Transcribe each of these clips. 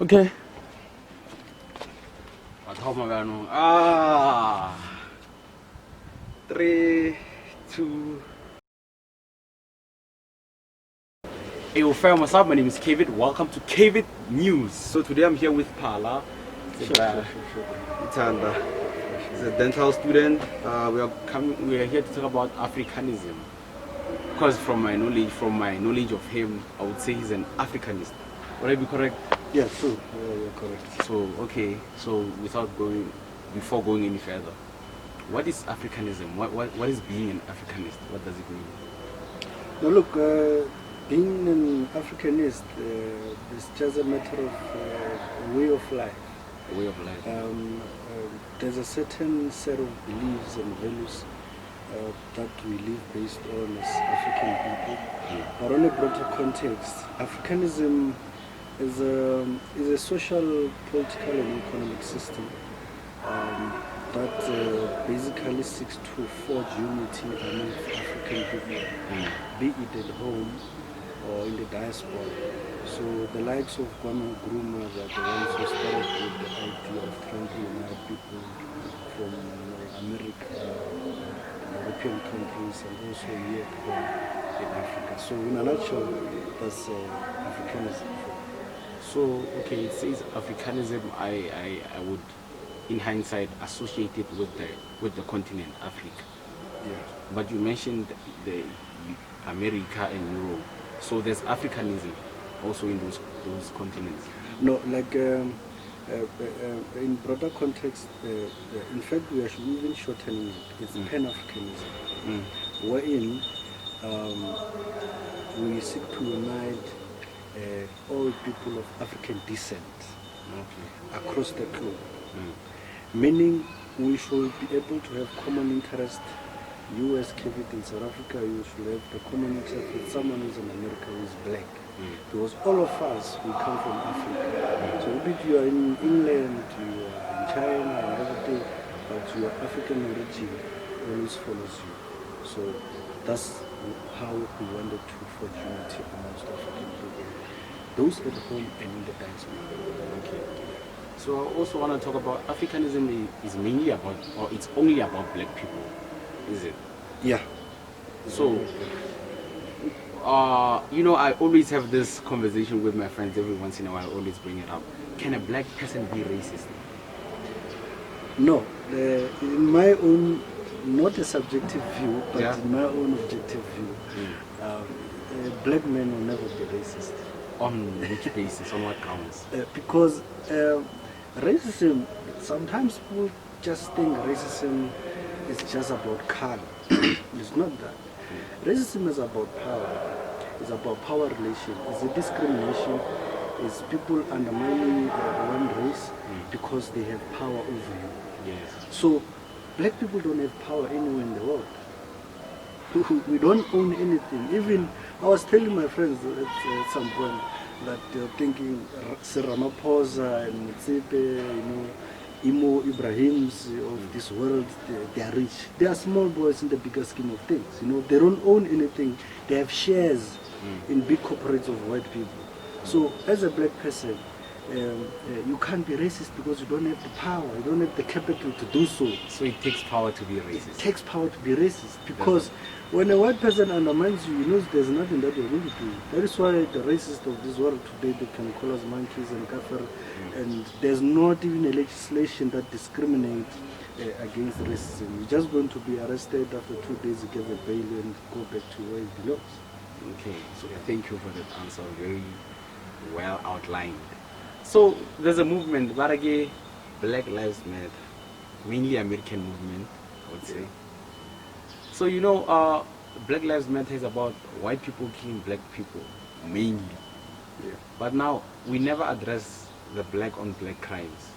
Okay. 3, 2. Hey, fam, what's up? My name is Kevin. Welcome to Kevin News. So today I'm here with Pala. Sure. Itanda. He's a dental student. We are here to talk about Africanism. Because from my knowledge of him, I would say he's an Africanist. Would I be correct? Yeah, true. Yeah, you're correct. So okay. So before going any further, what is Africanism? What is being an Africanist? What does it mean? Now look, being an Africanist is just a matter of a way of life. A way of life. There's a certain set of beliefs and values that we live based on as African people. But on a broader context, Africanism is a social, political and economic system that basically seeks to forge unity among African people, be it at home or in the diaspora. So the likes of Kwame Nkrumah are the ones who started with the idea of trying to unite people from America, European countries, and also here at home in Africa. So in a nutshell, that's Africanism. So okay, it says Africanism. I would, in hindsight, associate it with the continent Africa. Yeah. But you mentioned the America and Europe. So there's Africanism also in those continents. No, like in broader context, in fact, we are even shortening it. It's Pan-Africanism, wherein we seek to unite all people of African descent across the globe. Meaning we should be able to have common interest. You as Kevin in South Africa, you should have the common interest with someone who's in America who's black. Because all of us, we come from Africa. So if you are in England, you are in China and everything, but your African origin always follows you. So that's how we wanted to forge unity amongst African people, those at home and in the diaspora. Okay. So I also want to talk about Africanism is mainly about, or it's only about black people, is it? Yeah. So, I always have this conversation with my friends every once in a while. I always bring it up. Can a black person be racist? No. In my own, not a subjective view, but in my own objective view, a black man will never be racist. On which basis? On what grounds? Because racism, sometimes people just think racism is just about color. It's not that. Racism is about power. It's about power relation. It's a discrimination. It's people undermining one race because they have power over you. Yes. So black people don't have power anywhere in the world. We don't own anything. Even I was telling my friends at some point that they're thinking Ramaphosa and Motsepe, Imo Ibrahims of this world, they are rich. They are small boys in the bigger scheme of things. They don't own anything. They have shares in big corporates of white people. So as a black person, you can't be racist because you don't have the power, you don't have the capital to do so. So it takes power to be racist. It takes power to be racist because when a white person undermines you, there's nothing that you're going to do. That is why the racists of this world today, they can call us monkeys and kafir, and there's not even a legislation that discriminates against racism. You're just going to be arrested after 2 days, you get a bail and go back to where it belongs. Okay, so thank you for that answer, very well outlined. So there's a movement, Barage, Black Lives Matter, mainly American movement, I would say. So Black Lives Matter is about white people killing black people, mainly. Yeah. But now, we never address the black on black crimes.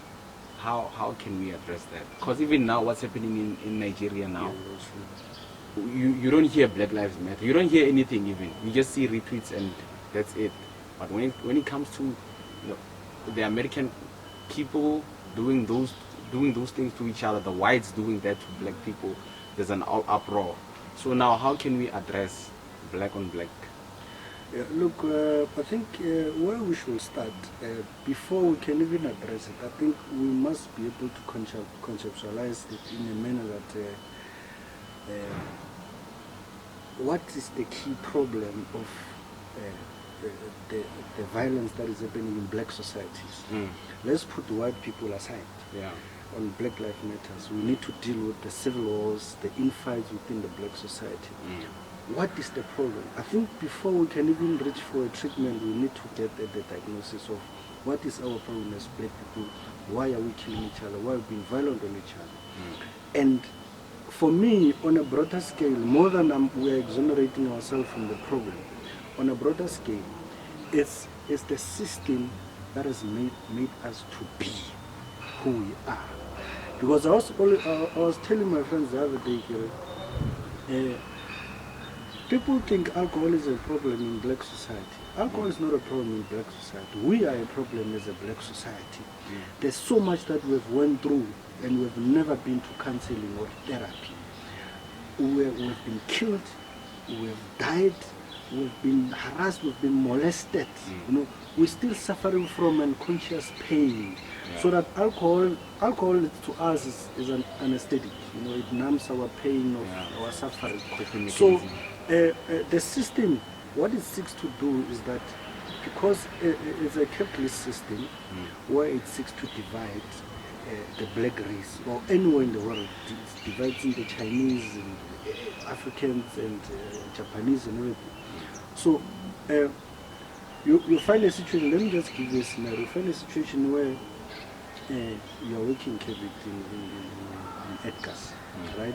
How can we address that? Because even now, what's happening in Nigeria now, you don't hear Black Lives Matter. You don't hear anything even. You just see retweets and that's it. But when it comes to the American people doing those things to each other, the whites doing that to black people, there's an uproar. So now how can we address black on black? Yeah, look, I think where we should start, before we can even address it, I think we must be able to conceptualize it in a manner that what is the key problem of the violence that is happening in black societies. Let's put the white people aside. Yeah. On Black Lives Matters, we need to deal with the civil wars, the infights within the black society. What is the problem? I think before we can even reach for a treatment, we need to get the diagnosis of what is our problem as black people, why are we killing each other, why are we being violent on each other. And for me, on a broader scale, more than we are exonerating ourselves from the problem, on a broader scale, it's the system that has made us to be who we are. Because I was telling my friends the other day here, people think alcohol is a problem in black society. Alcohol is not a problem in black society. We are a problem as a black society. There's so much that we've went through and we've never been to counseling or therapy. We've been killed, we've died, we've been harassed, we've been molested. You know, we're still suffering from unconscious pain. So that alcohol to us is an anesthetic. You know, it numbs our pain of our suffering. So the system, what it seeks to do is that, because it's a capitalist system where it seeks to divide the black race, or anywhere in the world, it's dividing the Chinese and Africans and Japanese and everything. So you find a situation, let me just give you a scenario. You find a situation where you are working in Edgar's, right?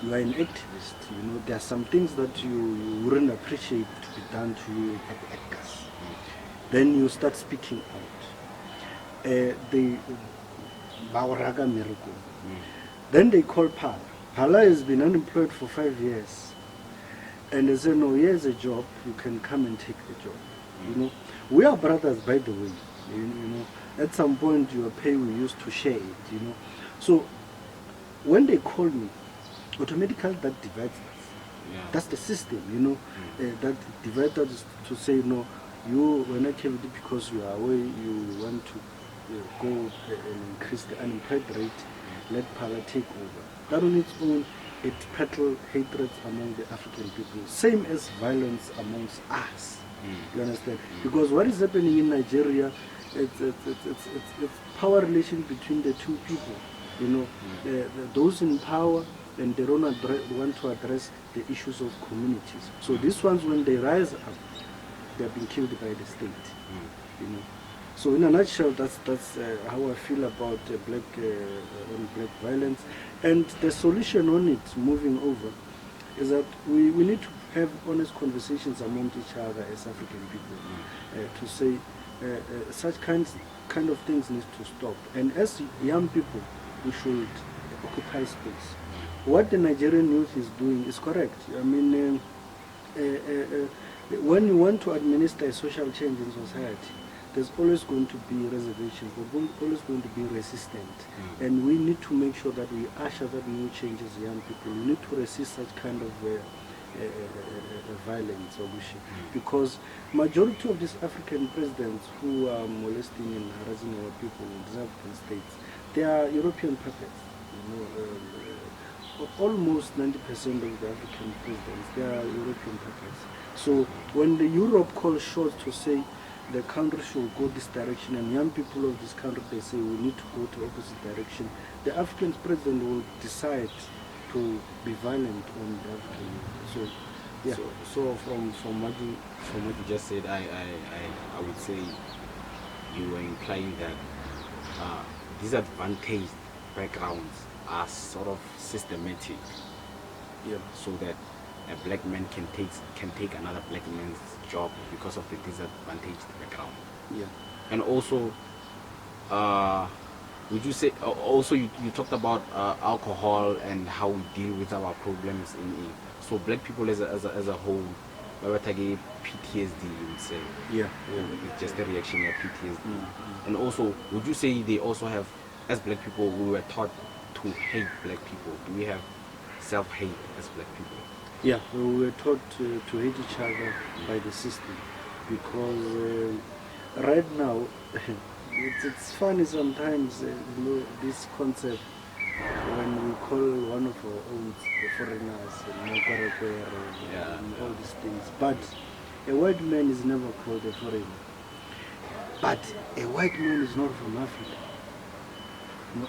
You are an activist, you know, there are some things that you wouldn't appreciate to be done to you at Edgar's. Then you start speaking out. The Bauraga miracle. Then they call Pala. Pala has been unemployed for 5 years. And they say, no, here's a job, you can come and take the job. You know, we are brothers, by the way. You know, at some point your pay we used to share it, you know. So when they call me, automatically that divides us. That's the system, you know. That divides us to say, no, you when I came because you are away, you want to go and increase the unemployed rate, let Pala take over. That on its own, it peddles hatred among the African people, same as violence amongst us. You understand? Because what is happening in Nigeria, it's power relation between the two people. You know, those in power, and they don't want to address the issues of communities. So these ones, when they rise up, they are being killed by the state. You know. So in a nutshell, that's how I feel about black violence, and the solution on it, moving over, is that we need to have honest conversations among each other as African people, to say such kind of things need to stop. And as young people, we should occupy space. What the Nigerian youth is doing is correct. I mean, when you want to administer a social change in society, there's always going to be reservations, there's always going to be resistance. And we need to make sure that we usher that new change as young people. We need to resist such kind of violence or wishing. Because majority of these African presidents who are molesting and harassing our people in these African states, they are European puppets. You know, almost 90% of the African presidents, they are European puppets. So when the Europe calls shots to say the country should go this direction, and young people of this country, they say we need to go to opposite direction, the African president will decide to be violent on the African youth. So yeah. So from what you just said, I would say you were implying that disadvantaged backgrounds are sort of systematic. Yeah. So that a black man can take another black man's job because of the disadvantaged background. Yeah. And also, would you say also you talked about alcohol and how we deal with our problems in so black people as a whole, PTSD, you would say. Yeah. It's just a reaction of PTSD. And also, would you say they also have, as black people, we were taught to hate black people? Do we have self-hate as black people? Yeah, we were taught to hate each other by the system because right now it's funny sometimes, this concept when we call one of our own the foreigners and all these things. But a white man is never called a foreigner. But a white man is not from Africa.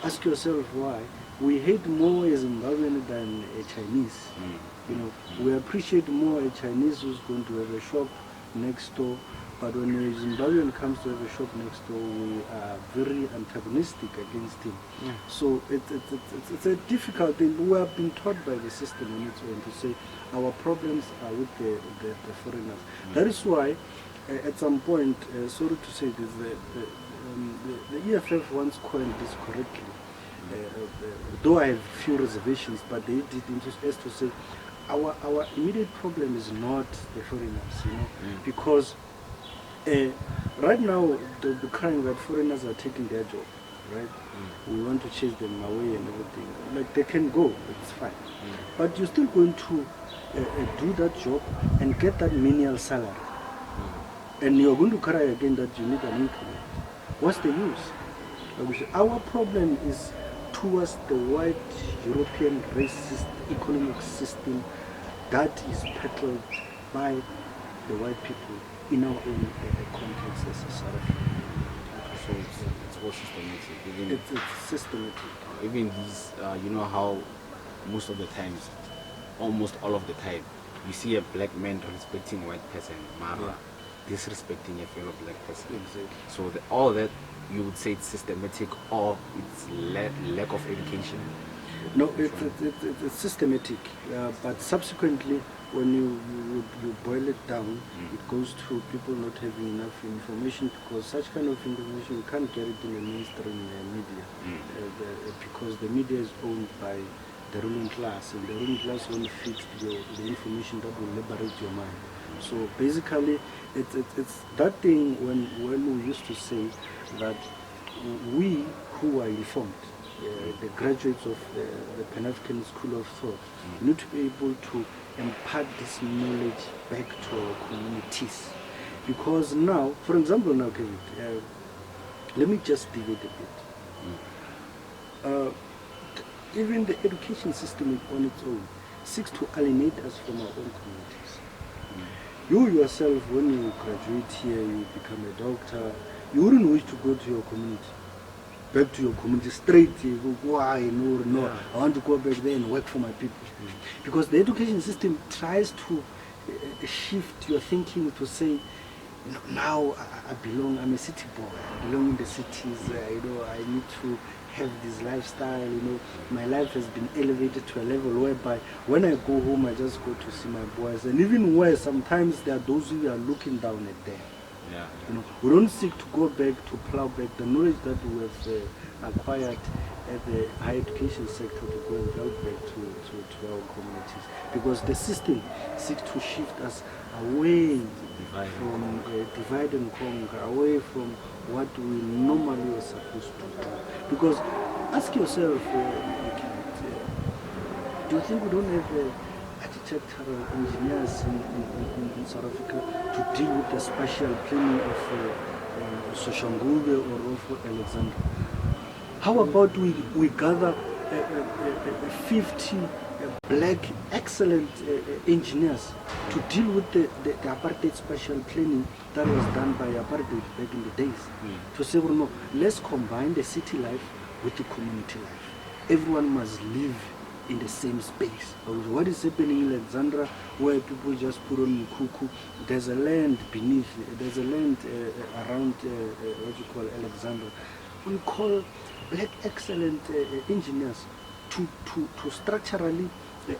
Ask yourself why. We hate more a Zimbabwean than a Chinese. We appreciate more a Chinese who's going to have a shop next door. But when a Zimbabwean comes to have a shop next door, we are very antagonistic against him. So it's a difficult thing. We have been taught by the system on its own to say our problems are with the foreigners. That is why, at some point, sorry to say this, the EFF once coined this correctly. Though I have few reservations, but they did as to say our immediate problem is not the foreigners, because right now the crying that foreigners are taking their job, right? We want to chase them away and everything. Like, they can go, it's fine, but you're still going to do that job and get that menial salary, and you're going to cry again that you need an increment. What's the use? Our problem is towards the white European racist economic system that is peddled by the white people in our own context as a South African. So it's all systematic. It's systematic. Even these, you know how most of the times, almost all of the time, you see a black man respecting a white person, Mara, disrespecting a fellow black person. Exactly. So all that, you would say it's systematic, or it's lack of education? No, it's systematic, but subsequently, when you boil it down, it goes to people not having enough information, because such kind of information you can't get it in the mainstream media, because the media is owned by the ruling class, and the ruling class only feeds the information that will liberate your mind. So basically, it's that thing when we used to say that we who are informed, the graduates of the Pan-African School of Thought, need to be able to impart this knowledge back to our communities. Because now, for example, now, Kevin, let me just divide a bit. Even the education system on its own seeks to alienate us from our own communities. You yourself, when you graduate here, you become a doctor, you wouldn't wish to go to your community, back to your community straight. You go, why? No, I want to go back there and work for my people. Because the education system tries to shift your thinking to say, now I belong, I'm a city boy, I belong in the cities, I need to have this lifestyle, my life has been elevated to a level whereby when I go home, I just go to see my boys, and even worse, sometimes there are those who are looking down at them. We don't seek to go back to plow back the knowledge that we have acquired at the higher education sector to go and plow back to our communities, because the system seeks to shift us away from divide and conquer, away from what we normally are supposed to do. Because ask yourself, do you think we don't have architectural engineers in South Africa to deal with the spatial planning of Soshanguve or of Alexandra? How about we gather 50 black excellent engineers to deal with the apartheid spatial planning that was done by apartheid back in the days? To say, well, no, let's combine the city life with the community life. Everyone must live in the same space. What is happening in Alexandra, where people just put on cuckoo, there's a land beneath, there's a land around what you call Alexandra. We call black excellent engineers to structurally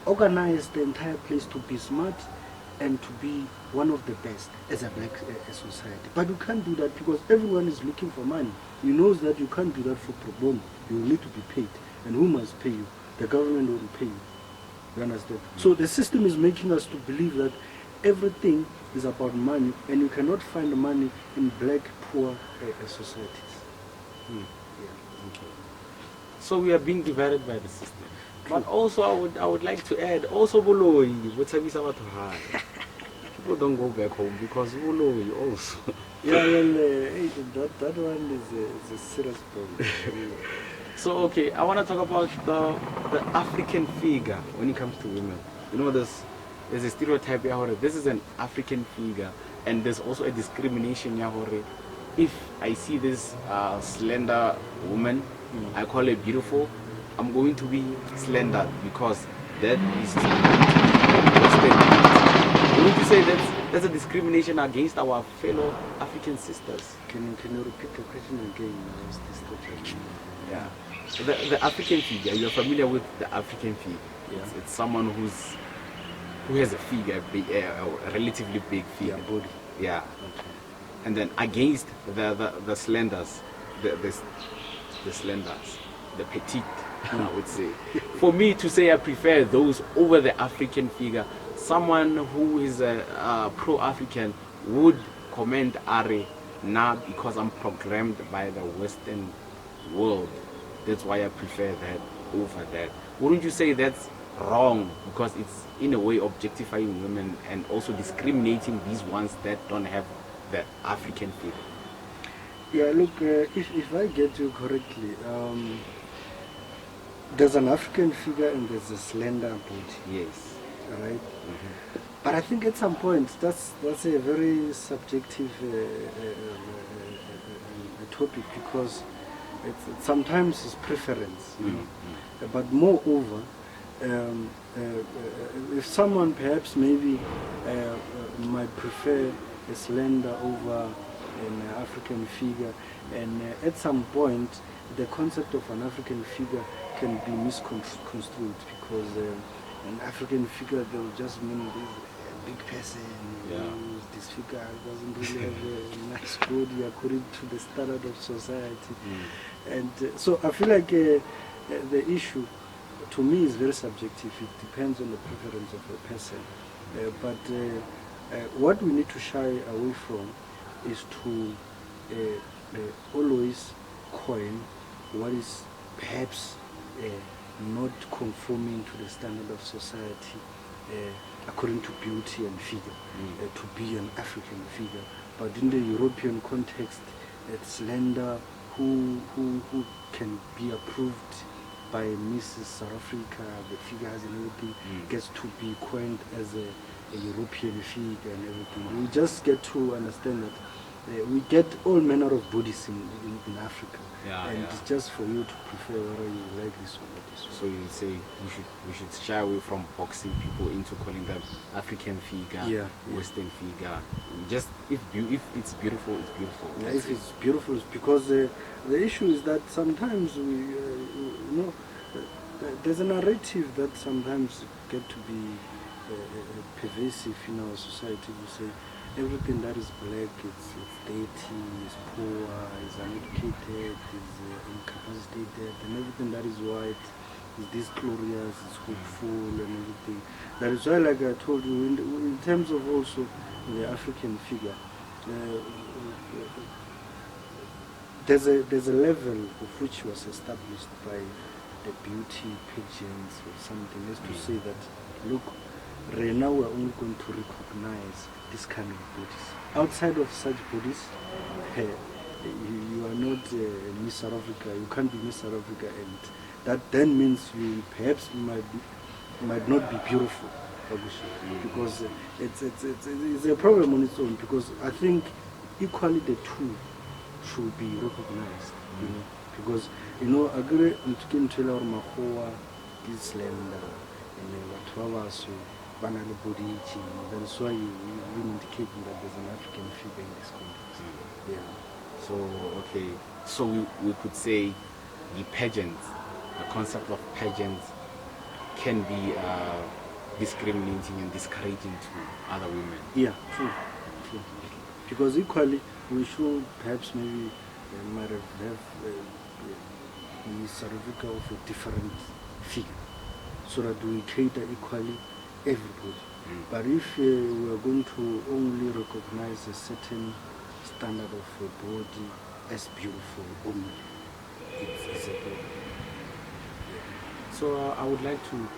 organize the entire place to be smart and to be one of the best as a black society. But you can't do that because everyone is looking for money. You know that you can't do that for pro bono. You need to be paid. And who must pay you? The government will pay you. You understand? So the system is making us to believe that everything is about money, and you cannot find money in black, poor societies. Okay. So we are being divided by the system. But also, I would like to add, also Boloi, people don't go back home because Boloi also. Yeah, well, that one is a serious problem. So okay, I want to talk about the African figure when it comes to women. You know, there's a stereotype here. This is an African figure, and there's also a discrimination here. If I see this slender woman, I call her beautiful. I'm going to be slender because that is Western. Wouldn't you say that's a discrimination against our fellow African sisters? Can you repeat the question again? Yeah. The African figure, you're familiar with the African figure. Yeah. It's someone who has a figure, a relatively big figure. Yeah, body. Yeah. Okay. And then against the slenders, the slenders, the petite, I would say. For me to say I prefer those over the African figure, someone who is a pro-African would comment Are now because I'm programmed by the Western world. That's why I prefer that over that. Wouldn't you say that's wrong because it's in a way objectifying women and also discriminating these ones that don't have the African figure? Yeah, look, if I get you correctly, there's an African figure and there's a slender body. Yes. Right? Mm-hmm. But I think at some point that's a very subjective topic because sometimes it's preference. You know? Mm-hmm. But moreover, if someone perhaps maybe might prefer a slender over an African figure, and at some point the concept of an African figure can be misconstrued because an African figure they'll just mean this a big person. Yeah. This figure doesn't really have a nice body according to the standard of society. And so I feel like the issue to me is very subjective. It depends on the preference of a person. But what we need to shy away from is to always coin what is perhaps not conforming to the standard of society according to beauty and figure, to be an African figure. But in the European context, it's slender who can be approved by Mrs. South Africa, the figures and everything, gets to be coined as a European figure and everything. We just get to understand that we get all manner of bodies in Africa. And it's just for you to prefer whether you like this or not this one. So you say we should shy away from boxing people into calling them African figure, Western figure. Just if it's beautiful, it's beautiful. Yeah, if it's beautiful, it's because the issue is that sometimes we there's a narrative that sometimes get to be pervasive in our society. We say everything that is black, it's dirty, it's poor, it's uneducated, it's incapacitated, and everything that is white is this glorious, it's hopeful, and everything. That is why, like I told you, in terms of also the African figure, there's a level of which was established by the beauty pageants or something, as to say that, look, right now we're only going to recognize this kind of bodies. Outside of such bodies, you are not Miss South Africa, you can't be Miss South Africa, and that then means you perhaps might not be beautiful, because it's a problem on its own, because I think equally the two should be recognized, you know, because agree to tell our Mahoa is slender and what so banana body, that's why you indicating that there's an African figure in this context. Yeah. So okay, so we could say the pageants, the concept of pageants can be discriminating and discouraging to other women. Yeah, true. Because equally we should perhaps maybe might have Miss South Africa of a different figure, so that we cater equally everybody. But if we are going to only recognize a certain standard of a body as beautiful only, it's a problem. So I would like to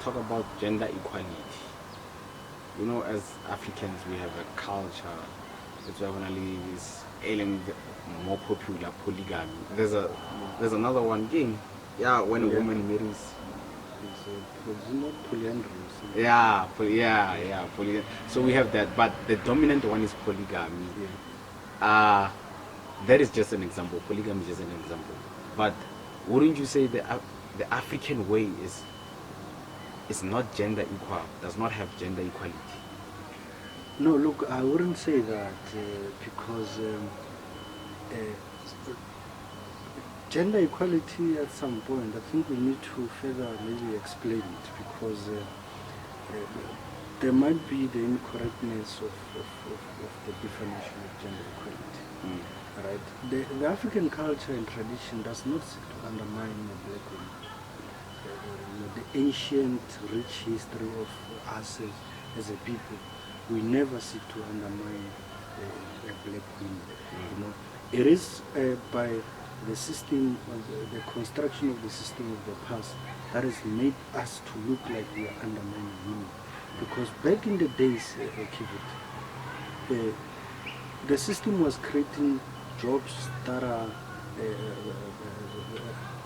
talk about gender equality. You know, as Africans, we have a culture. It's definitely this alien, more popular polygamy. There's another one thing. Yeah, when a woman marries. It's not polyandry. Yeah, polygamy. So we have that, but the dominant one is polygamy. That is just an example. Polygamy is just an example. But wouldn't you say the African way is not gender equal? Does not have gender equality? No, look, I wouldn't say that because gender equality at some point, I think we need to further maybe explain it, because there might be the incorrectness of the definition of gender equality. Right? The African culture and tradition does not seek to undermine the black woman. The ancient, rich history of us as a people, we never seek to undermine a black woman. You know, it is by the system, the construction of the system of the past, that has made us to look like we are undermining women. Because back in the days, the system was creating jobs that are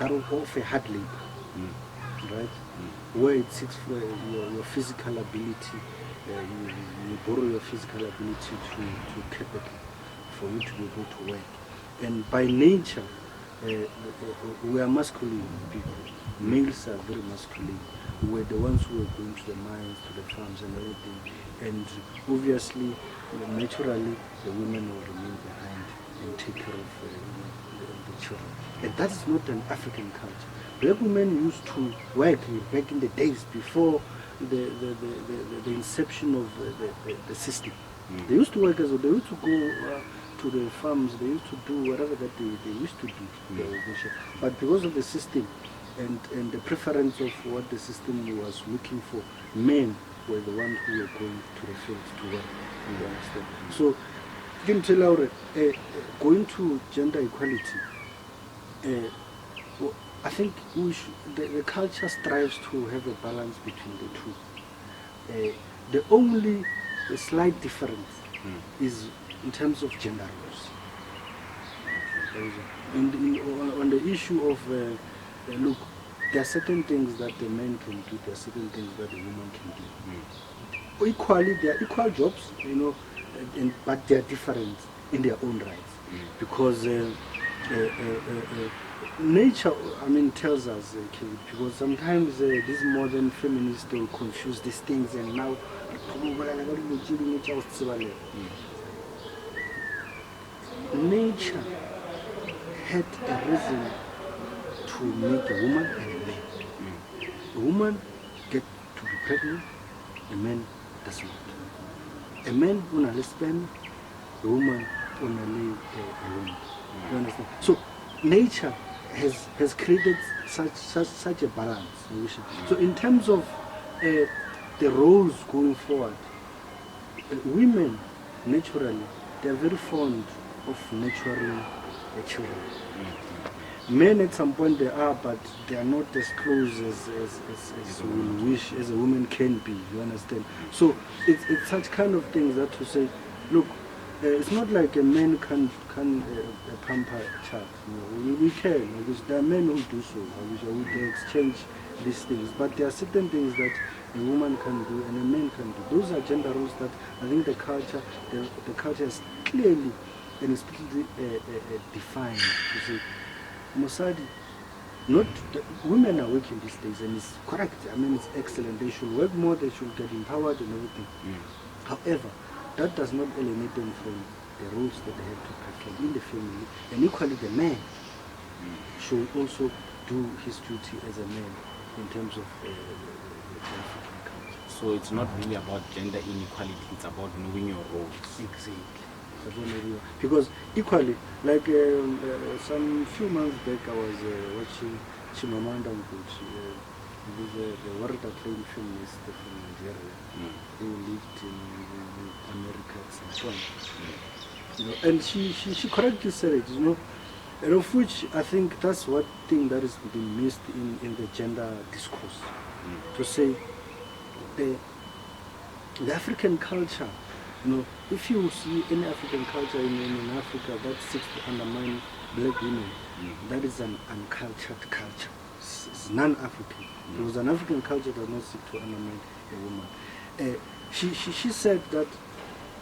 of a hard labor, right? Where it seeks for your physical ability, you borrow your physical ability to capital for you to be able to work. And by nature, we are masculine people. Males are very masculine. We're the ones who are going to the mines, to the farms and everything. And obviously, naturally, the women will remain behind and take care of the children. And that is not an African culture. Black women used to work back in the days before the inception of the system. They used to work as well. They used to go to the farms. They used to do whatever that they used to do. But because of the system and the preference of what the system was looking for, men were the ones who were going to the fields to work. You understand? So, you can tell Laura, going to gender equality, I think the culture strives to have a balance between the two. The only slight difference is in terms of gender roles. On the issue of, look, there are certain things that the men can do, there are certain things that the woman can do. Equally, they are equal jobs, you know, but they are different in their own rights. Because nature, I mean, tells us, because sometimes these modern feminists will confuse these things, and now nature had a reason to make a woman and a man. A woman get to be pregnant, a man does not. A man on a sperm, a woman on a womb. You understand? So nature has created such a balance. So in terms of the roles going forward, women naturally, they are very fond of nurturing children. Men at some point they are, but they are not as close as we wish as a woman can be. You understand? So it's such kind of things that to say, look, it's not like a man can pamper a child. You know, we can, because there are men who do so. We exchange these things, but there are certain things that a woman can do and a man can do. Those are gender roles that I think the culture has clearly and explicitly defined. You see, Mosadi, not women are working these days, and it's correct. I mean, it's excellent. They should work more. They should get empowered and everything. However, that does not alienate them from the roles that they have to perform in the family. And equally, the man should also do his duty as a man in terms of the African culture. So it's not really about gender inequality, it's about knowing your roles. Exactly. Because equally, like some few months back, I was watching Chimamanda Ngozi, the world-acclaimed feminist from Nigeria, who lived in America at some point. You know, and she correctly said it, you know, And of which I think that's one thing that has been missed in the gender discourse. To say the African culture, if you see any African culture in Africa that seeks to undermine black women, that is an uncultured culture. It's non-African. Because an African culture does not seek to undermine a woman. She said that,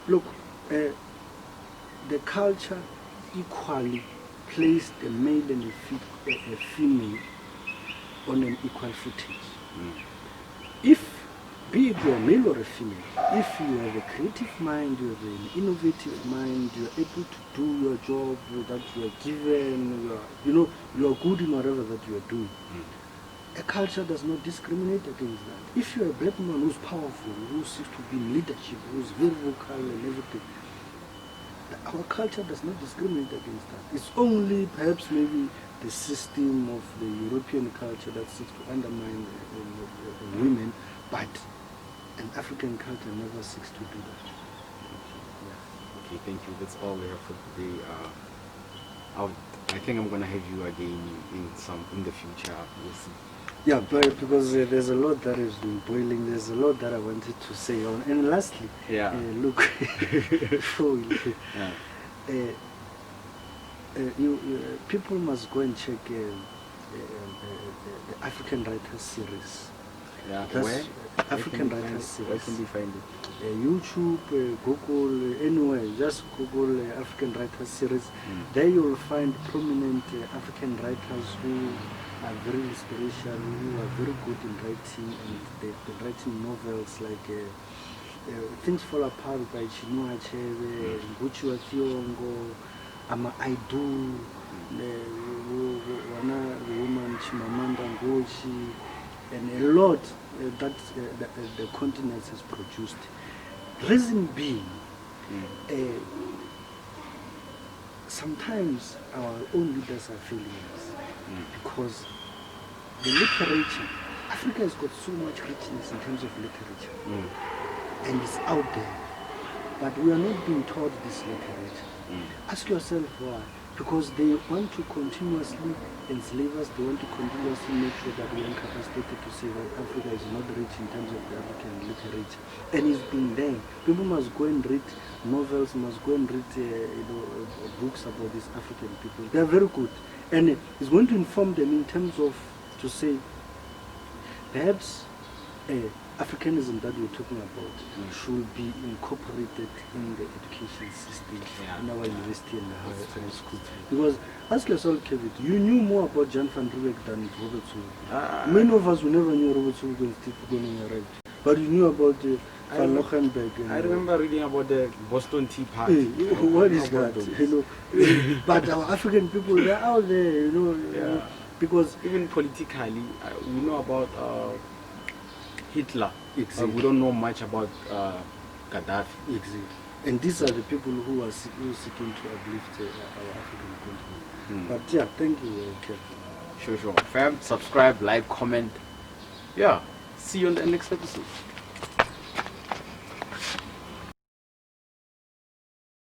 look, the culture equally placed a male and a female on an equal footing. If, be it you are male or a female, if you have a creative mind, you have an innovative mind, you are able to do your job that you are given, you are good in whatever that you are doing. A culture does not discriminate against that. If you are a black woman who's powerful, who seeks to be in leadership, who's very vocal and everything, our culture does not discriminate against that. It's only perhaps maybe the system of the European culture that seeks to undermine women, but an African culture never seeks to do that. Okay, thank you. That's all we have for today. I think I'm gonna have you again in the future. We'll see. Yeah, but because there's a lot that has been boiling. There's a lot that I wanted to say on. And lastly, look, people must go and check the African Writers series. Yeah, where? African Writers series. Where can we find it? YouTube, Google, anywhere. Just Google African Writers series. There you will find prominent African writers who are very inspirational, who are very good in writing, and they've been writing novels like Things Fall Apart by Chinua Achebe, Nguchi Thiongo, I Do, the woman Chimamanda Ngozi, and a lot that the continent has produced. Reason being, sometimes our own leaders are failing us because the literature, Africa has got so much richness in terms of literature, and it's out there, but we are not being taught this literature. Ask yourself why. Because they want to continuously enslave us, they want to continuously make sure that we are incapacitated to say that Africa is not rich in terms of the African literature. And it's been there. People must go and read novels, must go and read books about these African people. They are very good. And it's going to inform them in terms of, to say, perhaps Africanism that we're talking about should be incorporated in the education system, in our university and high school. Because, ask yourself, Kevin, you knew more about Jan van Riebeeck than Robert Zulu. Many of us, we never knew Robert Zulu when Steve Goning arrived. But you knew about Van Lochenberg. I remember reading about the Boston Tea Party. What is that? But our African people, they're out there, because even politically, we know about Hitler. Exactly. We don't know much about Gaddafi. Exactly. And these are the people who are seeking to uplift our African continent. But yeah, thank you, Kevin. Sure. Fam, subscribe, like, comment. Yeah. See you on the next episode.